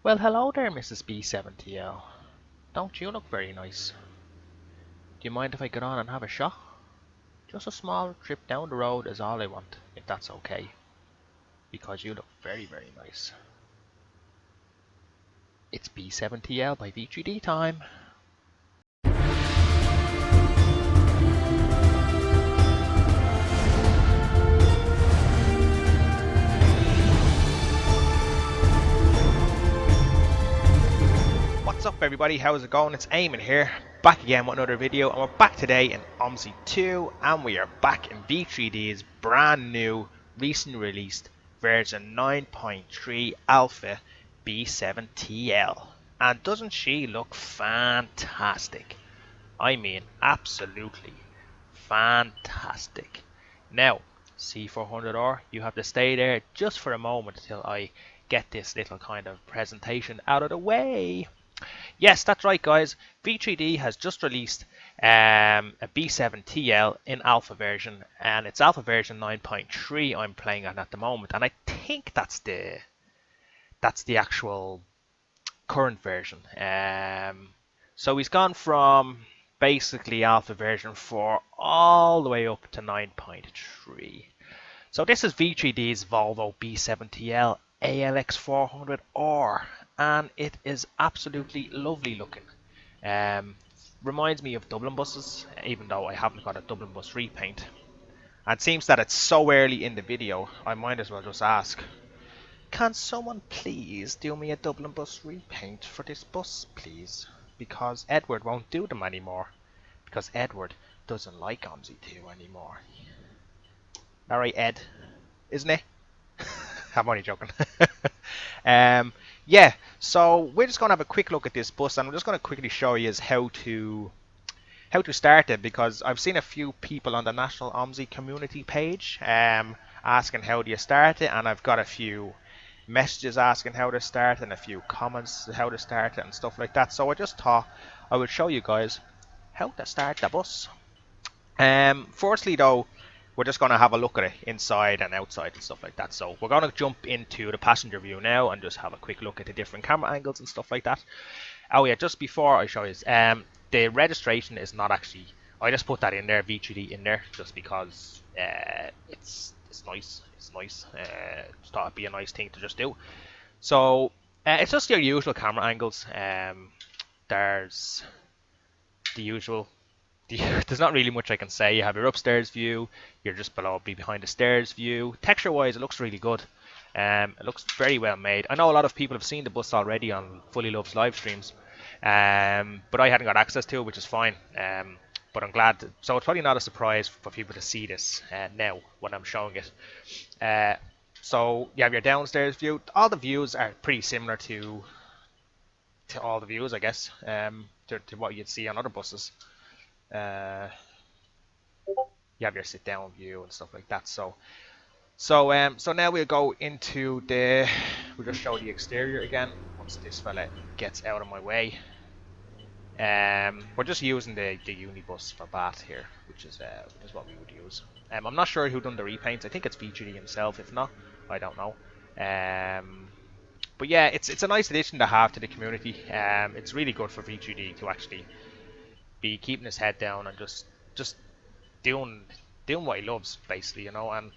Well, hello there, Mrs. B7TL. Don't you look very nice? Do you mind if I get on and have a shot? Just a small trip down the road is all I want, if that's okay. Because you look very, very nice. It's B7TL by V3D time. What's up everybody, how's it going? It's Eamon here, back again with another video, and we're back today in Omsi 2, and we are back in V3D's brand new, recently released version 9.3 Alpha B7TL. And doesn't she look fantastic? I mean, absolutely fantastic. Now, C400R, you have to stay there just for a moment until I get this little kind of presentation out of the way. Yes, that's right, guys. V3D has just released a B7TL in alpha version, and it's alpha version 9.3 I'm playing on at the moment, and I think that's the actual current version. So he's gone from basically alpha version 4 all the way up to 9.3. So this is V3D's Volvo B7TL ALX400R, and it is absolutely lovely looking. Reminds me of Dublin buses, even though I haven't got a Dublin bus repaint. And it seems that it's so early in the video, I might as well just ask, can someone please do me a Dublin bus repaint for this bus, please? Because Edward won't do them anymore. Because Edward doesn't like Omsi 2 anymore. Alright, Ed, isn't it? I'm only joking. Yeah, so we're just going to have a quick look at this bus, and I'm just going to quickly show you how to start it, because I've seen a few people on the National Omsi community page asking how do you start it, and I've got a few messages asking how to start and a few comments how to start it and stuff like that. So I just thought I would show you guys how to start the bus. Firstly though, we're just going to have a look at it inside and outside and stuff like that. So we're going to jump into the passenger view now and just have a quick look at the different camera angles and stuff like that. Oh yeah, just before I show you, the registration is not actually, I just put that in there, V3D in there, just because it's nice. It's nice. Just thought it'd be a nice thing to just do. So it's just your usual camera angles. There's the usual. There's not really much I can say. You have your upstairs view, you're just behind the stairs view. Texture wise, it looks really good. It looks very well made. I know a lot of people have seen the bus already on Fully Love's live streams, but I hadn't got access to it, which is fine. But I'm glad. So it's probably not a surprise for people to see this now when I'm showing it. So you have your downstairs view. All the views are pretty similar to all the views, I guess, to what you'd see on other buses. You have your sit down view and stuff like that. So now we'll go into we'll just show the exterior again once this fella gets out of my way. We're just using the Unibus for Bath here, which is what we would use. I'm not sure who done the repaints. I think it's V3D himself. If not, I don't know. But yeah, it's a nice addition to have to the community. It's really good for V3D to actually be keeping his head down and just doing what he loves, basically, you know. And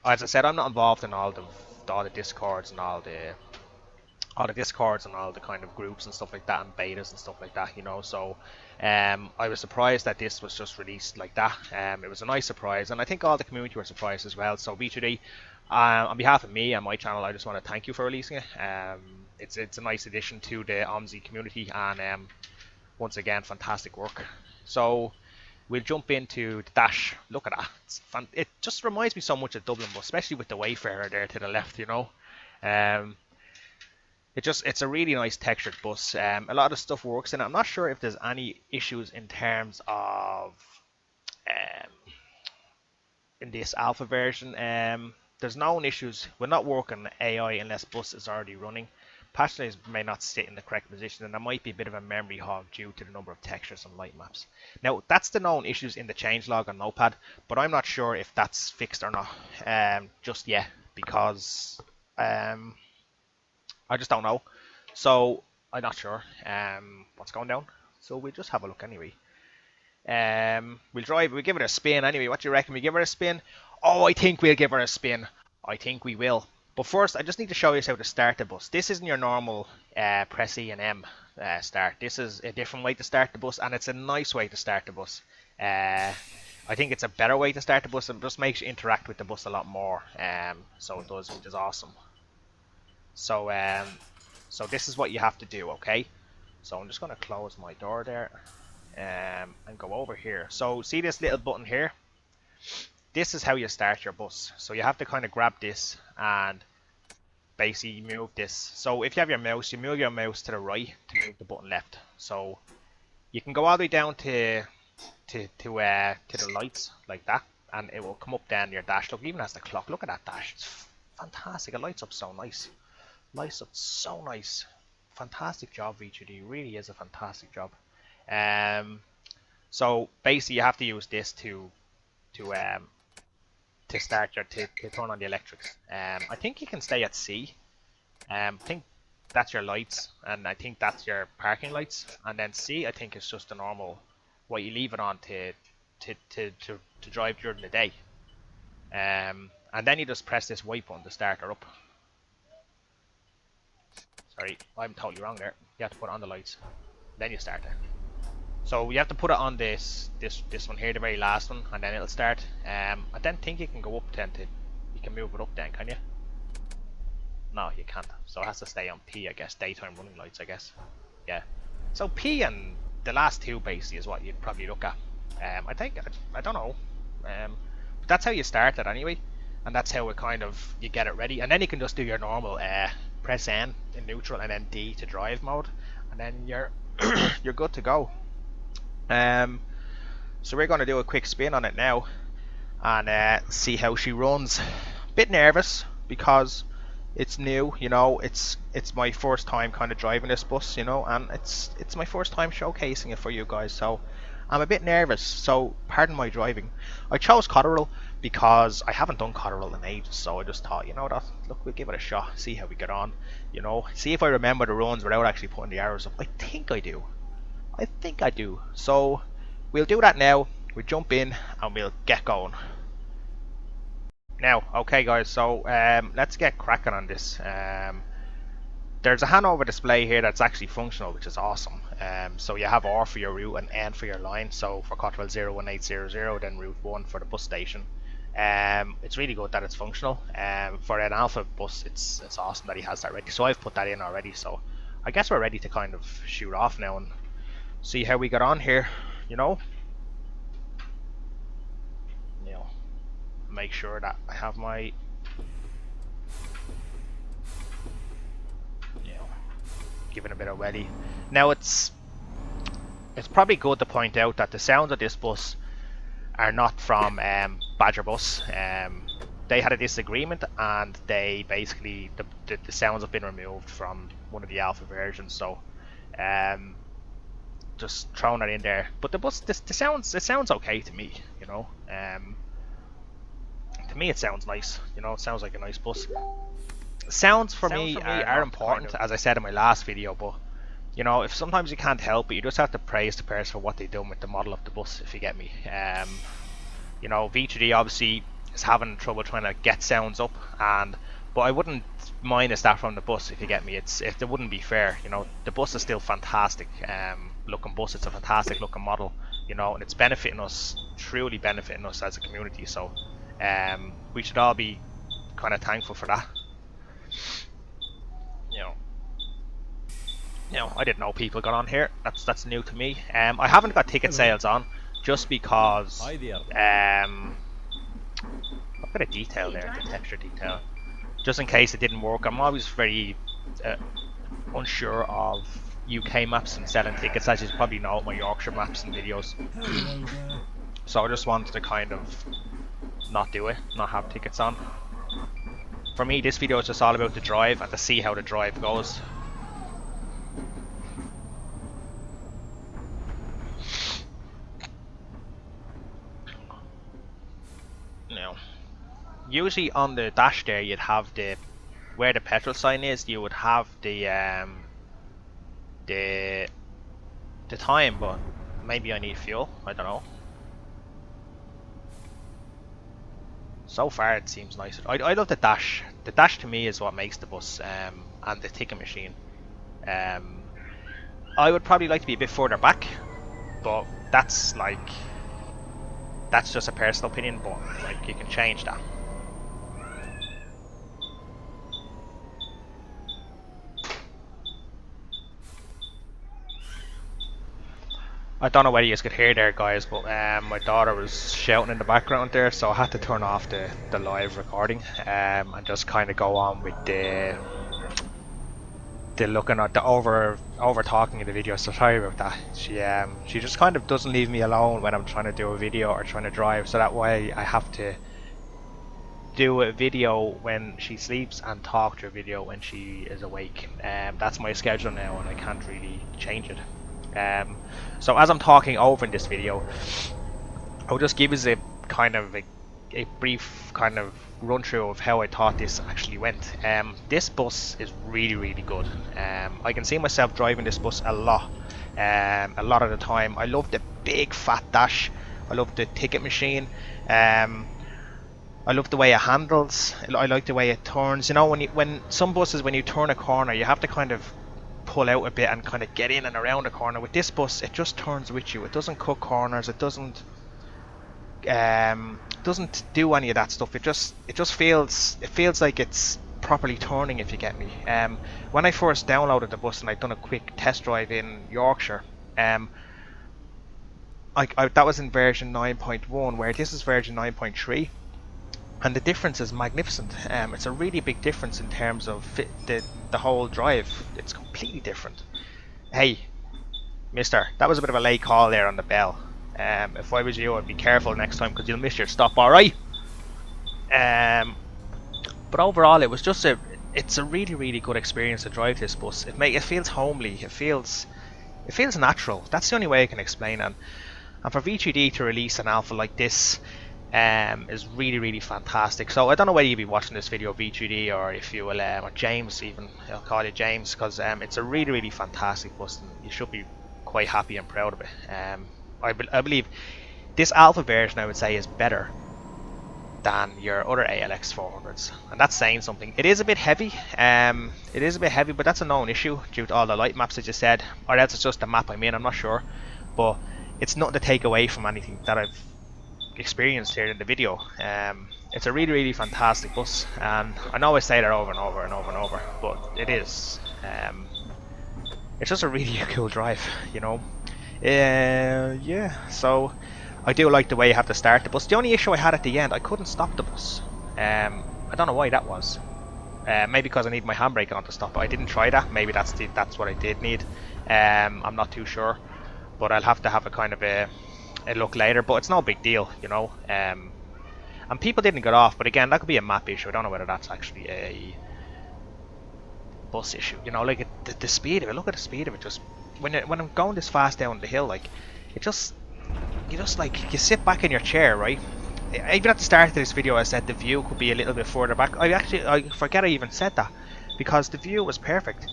as I said, I'm not involved in all the discords and all the discords and all the kind of groups and stuff like that and betas and stuff like that, you know. So I was surprised that this was just released like that. It was a nice surprise, and I think all the community were surprised as well. So V3D, on behalf of me and my channel, I just want to thank you for releasing it. It's a nice addition to the Omsi community, and once again, fantastic work. So we'll jump into the dash. Look at that. It just reminds me so much of Dublin bus, especially with the Wayfarer there to the left, you know. It's a really nice textured bus. A lot of stuff works in it. I'm not sure if there's any issues in terms of in this alpha version. There's no issues. We're not working AI unless bus is already running. Patch layers may not sit in the correct position, and there might be a bit of a memory hog due to the number of textures and light maps. Now, that's the known issues in the changelog on Notepad, but I'm not sure if that's fixed or not just yet, because I just don't know. So I'm not sure what's going down. So we'll just have a look anyway. We'll give it a spin anyway. What do you reckon? We give her a spin? Oh, I think we'll give her a spin. I think we will. But first, I just need to show you how to start the bus. This isn't your normal press E and M start. This is a different way to start the bus, and it's a nice way to start the bus. I think it's a better way to start the bus, and just makes you interact with the bus a lot more. So it does, which is awesome. So so this is what you have to do, okay? So I'm just going to close my door there. And go over here. So see this little button here? This is how you start your bus. So you have to kind of grab this and basically move this. So if you have your mouse, you move your mouse to the right to move the button left. So you can go all the way down to the lights like that, and it will come up down your dash. Look, even as the clock. Look at that dash. It's fantastic. It lights up so nice. Lights up so nice. Fantastic job, V3D. Really is a fantastic job. So basically you have to use this to start your to turn on the electrics. I think you can stay at C. I think that's your lights, and I think that's your parking lights, and then C I think is just the normal what you leave it on to drive during the day. And then you just press this white button to start her up. Sorry, I'm totally wrong there. You have to put on the lights, then you start it. So you have to put it on this one here, the very last one, and then it'll start. I don't think you can go up then you can move it up then, can you? No, you can't. So it has to stay on P, I guess. Daytime running lights, I guess. Yeah. So P and the last two basically is what you'd probably look at. I think, I don't know. But that's how you start it anyway. And that's how it kind of, you get it ready. And then you can just do your normal press N in neutral and then D to drive mode. And then you're you're good to go. So we're going to do a quick spin on it now and see how she runs. Bit nervous because it's new, you know. It's my first time kind of driving this bus, you know, and it's my first time showcasing it for you guys. So I'm a bit nervous. So pardon my driving. I chose Cotterell because I haven't done Cotterell in ages. So I just thought, you know what, look, we'll give it a shot, see how we get on, you know, see if I remember the runs without actually putting the arrows up. I think I do. So we'll do that now. We jump in and we'll get going. Now, okay guys, so let's get cracking on this. There's a Hanover display here that's actually functional, which is awesome. So you have R for your route and N for your line. So for Cotterell 01800, then route 1 for the bus station. It's really good that it's functional. For an alpha bus, it's awesome that he has that ready. So I've put that in already. So I guess we're ready to kind of shoot off now and see how we got on here, you know. Make sure that I have my, giving a bit of ready. Now it's probably good to point out that the sounds of this bus are not from Badger Bus. They had a disagreement and they basically the sounds have been removed from one of the alpha versions. So just throwing it in there. But the bus, it sounds okay to me, you know. To me it sounds nice, you know. It sounds like a nice bus. Sounds for me are important, as I said in my last video, but you know, if sometimes you can't help it, you just have to praise the person for what they've done with the model of the bus, if you get me. You know, V3D obviously is having trouble trying to get sounds up, but I wouldn't minus that from the bus, if you get me. It wouldn't be fair, you know. The bus is still fantastic looking bus. It's a fantastic looking model, you know, and it's benefiting us, truly benefiting us as a community. So we should all be kind of thankful for that. You know, I didn't know people got on here. That's new to me. I haven't got ticket sales on just because I've got a detail there, the texture detail, just in case it didn't work. I'm always very unsure of UK maps and selling tickets, as you probably know with my Yorkshire maps and videos. So I just wanted to kind of not do it, not have tickets on. For me, this video is just all about the drive and to see how the drive goes. Now, usually on the dash there, you'd have where the petrol sign is, you would have the the time, but maybe I need fuel. I don't know. So far it seems nice. I love the dash. The dash to me is what makes the bus, and the ticket machine. I would probably like to be a bit further back, but that's just a personal opinion, but like you can change that. I don't know whether you could hear there, guys, but my daughter was shouting in the background there, so I had to turn off the live recording and just kind of go on with the looking at the over talking in the video. So sorry about that. She just kind of doesn't leave me alone when I'm trying to do a video or trying to drive, so that way I have to do a video when she sleeps and talk to a video when she is awake. That's my schedule now, and I can't really change it. So as I'm talking over in this video, I'll just give us a kind of a brief kind of run through of how I thought this actually went. This bus is really good. I can see myself driving this bus a lot of the time. I love the big fat dash. I love the ticket machine. I love the way it handles. I like the way it turns. You know, when some buses, when you turn a corner, you have to kind of pull out a bit and kind of get in and around the corner. With this bus, it just turns with you. It doesn't cut corners. It doesn't do any of that stuff. It just feels like it's properly turning, if you get me. When I first downloaded the bus and I'd done a quick test drive in Yorkshire, that was in version 9.1, where this is version 9.3. And the difference is magnificent. It's a really big difference in terms of the whole drive. It's completely different. Hey, mister, that was a bit of a late call there on the bell. If I was you, I'd be careful next time, because you'll miss your stop, alright? But overall, it's a really good experience to drive this bus. It feels homely. It feels natural. That's the only way I can explain it. And for V3D to release an alpha like this is really fantastic. So I don't know whether you'll be watching this video, V3D, or if you will, or James even. I'll call you James, because it's a really fantastic bus, and you should be quite happy and proud of it. I believe this alpha version, I would say, is better than your other ALX400s, and that's saying something. It is a bit heavy. But that's a known issue due to all the light maps that you said, or else it's just the map I'm in. I'm not sure, but it's nothing to take away from anything that I've experienced here in the video. It's a really fantastic bus, and I know I say that over and over, but it is. It's just a really cool drive, you know. Yeah, so I do like the way you have to start the bus. The only issue I had at the end, I couldn't stop the bus. I don't know why that was. Maybe because I need my handbrake on to stop it. I didn't try that. Maybe that's what I did need. I'm not too sure, but I'll have to have a kind of a look later. But it's no big deal, you know. And people didn't get off, but again, that could be a map issue. I don't know whether that's actually a bus issue. You know, like the speed of it. Look at the speed of it. Just when I'm going this fast down the hill, like you just like you sit back in your chair, right? Even at the start of this video, I said the view could be a little bit further back. I forget I even said that, because the view was perfect.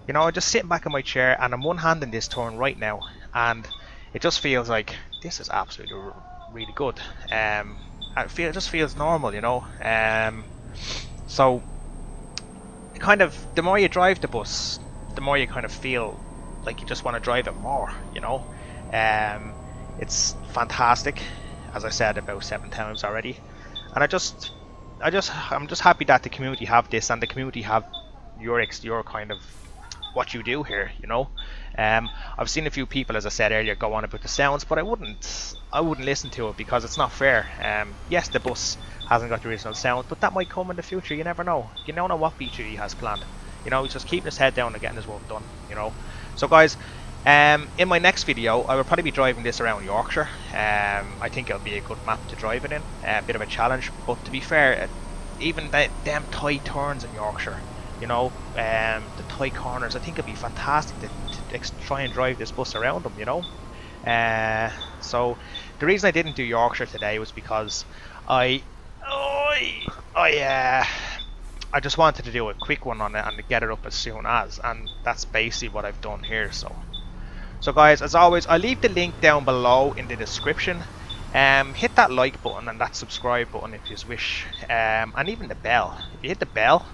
You know, I'm just sitting back in my chair, and I'm one hand in this turn right now, and it just feels like this is absolutely really good. It just feels normal, you know. So kind of the more you drive the bus, the more you kind of feel like you just want to drive it more, you know. It's fantastic, as I said about 7 times already, and I'm just happy that the community have this, and the community have your kind of what you do here, you know. I've seen a few people, as I said earlier, go on about the sounds, but I wouldn't listen to it, because it's not fair. Yes, the bus hasn't got the original sound, but that might come in the future. You never know. You don't know what B3D has planned. You know, he's just keeping his head down and getting his work done, you know. So guys, in my next video, I will probably be driving this around Yorkshire. I think it'll be a good map to drive it in, a bit of a challenge, but to be fair, even them tight turns in Yorkshire, you know, the tight corners, I think it'd be fantastic to try and drive this bus around them, you know. So the reason I didn't do Yorkshire today was because I I just wanted to do a quick one on it and to get it up as soon as, and that's basically what I've done here. So guys, as always, I'll leave the link down below in the description. Hit that like button and that subscribe button if you wish, and even the bell. If you hit the bell,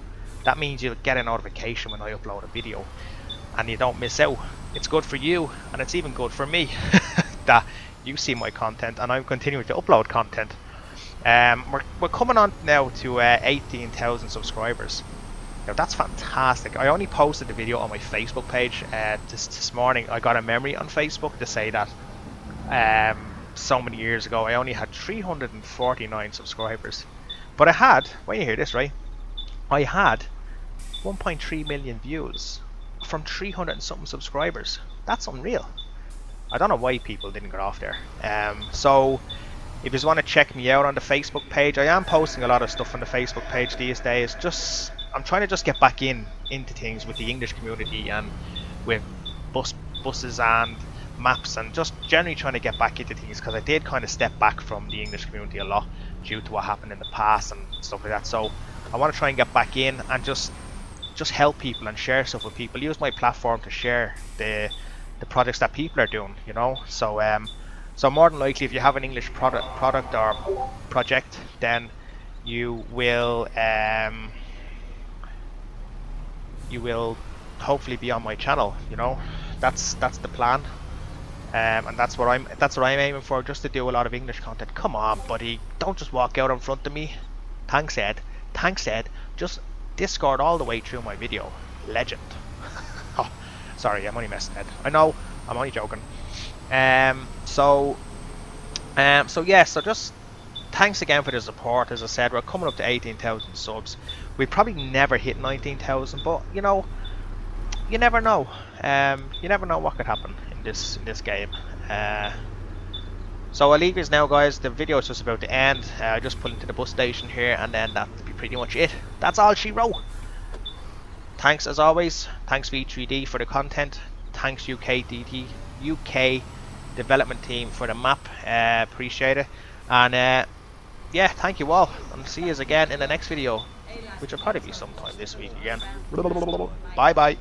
that means you'll get a notification when I upload a video, and you don't miss out. It's good for you, and it's even good for me that you see my content and I'm continuing to upload content. We're coming on now to 18,000 subscribers. Now that's fantastic. I only posted the video on my Facebook page this morning. I got a memory on Facebook to say that so many years ago I only had 349 subscribers, but I had, when you hear this, right, I had 1.3 million views from 300 and something subscribers. That's unreal. I don't know why people didn't get off there. So if you want to check me out on the Facebook page, I am posting a lot of stuff on the Facebook page these days. I'm trying to just get back into things with the English community and with buses and maps, and just generally trying to get back into things, because I did kind of step back from the English community a lot due to what happened in the past and stuff like that. So I want to try and get back in and just help people and share stuff with people. Use my platform to share the projects that people are doing, you know. So so more than likely, if you have an English product or project, then you will hopefully be on my channel, you know. That's the plan, and that's what I'm aiming for, just to do a lot of English content. Come on, buddy, don't just walk out in front of me. Thanks Ed, just Discord all the way through my video. Legend. Oh, sorry, I'm only messing, Ed. I know, I'm only joking. So yeah, so just thanks again for the support. As I said, we're coming up to 18,000 subs. We probably never hit 19,000, but you know, you never know. You never know what could happen in this game. So I'll leave you now, guys. The video is just about to end. I just pulled into the bus station here, and then that'll be pretty much it. That's all she wrote. Thanks as always. Thanks V3D for the content. Thanks UK development team for the map. Appreciate it. And yeah, thank you all, and see you again in the next video, which will probably be sometime this week again. Bye bye.